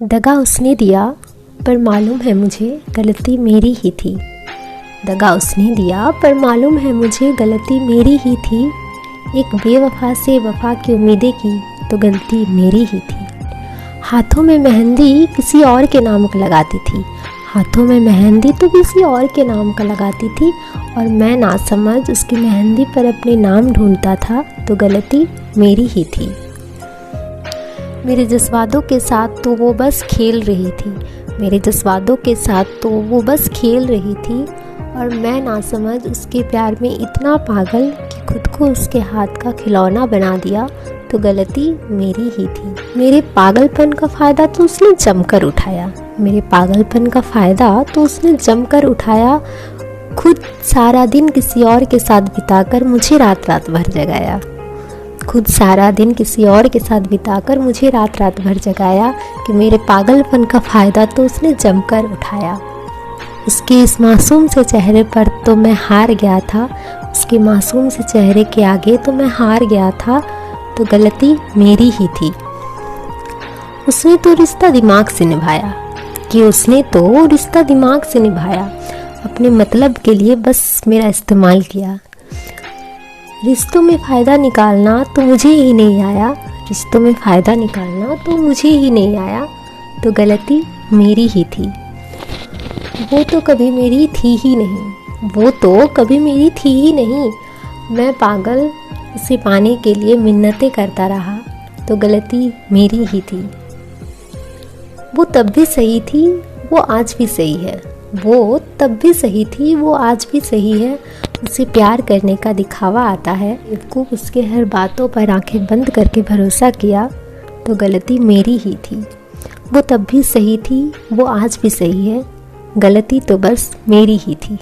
दगा उसने दिया पर मालूम है मुझे गलती मेरी ही थी। दगा उसने दिया पर मालूम है मुझे गलती मेरी ही थी। एक बेवफा से वफा की उम्मीदें की तो गलती मेरी ही थी। हाथों में मेहंदी किसी और के नाम का लगाती थी। हाथों में मेहंदी तो किसी और के नाम का लगाती थी और मैं नासमझ उसकी मेहंदी पर अपने नाम ढूंढता था तो गलती मेरी ही थी। मेरे जज्बातों के साथ तो वो बस खेल रही थी। मेरे जज्बातों के साथ तो वो बस खेल रही थी और मैं नासमझ उसके प्यार में इतना पागल कि खुद को उसके हाथ का खिलौना बना दिया तो गलती मेरी ही थी। मेरे पागलपन का फ़ायदा तो उसने जमकर उठाया। मेरे पागलपन का फ़ायदा तो उसने जमकर उठाया। खुद सारा दिन किसी और के साथ बिताकर मुझे रात रात भर जगाया। खुद सारा दिन किसी और के साथ बिताकर मुझे रात रात भर जगाया कि मेरे पागलपन का फ़ायदा तो उसने जमकर उठाया। उसके इस मासूम से चेहरे पर तो मैं हार गया था। उसके मासूम से चेहरे के आगे तो मैं हार गया था तो गलती मेरी ही थी। उसने तो रिश्ता दिमाग से निभाया अपने मतलब के लिए बस मेरा इस्तेमाल किया। रिश्तों में फ़ायदा निकालना तो मुझे ही नहीं आया। रिश्तों में फ़ायदा निकालना तो मुझे ही नहीं आया तो गलती मेरी ही थी। वो तो कभी मेरी थी ही नहीं। मैं पागल उसे पाने के लिए मिन्नतें करता रहा तो गलती मेरी ही थी। वो तब भी सही थी, वो आज भी सही है। वो तब भी सही थी, वो आज भी सही है। उसे प्यार करने का दिखावा आता है। बेवकूफ़ उसके हर बातों पर आंखें बंद करके भरोसा किया तो गलती मेरी ही थी। वो तब भी सही थी, वो आज भी सही है। गलती तो बस मेरी ही थी।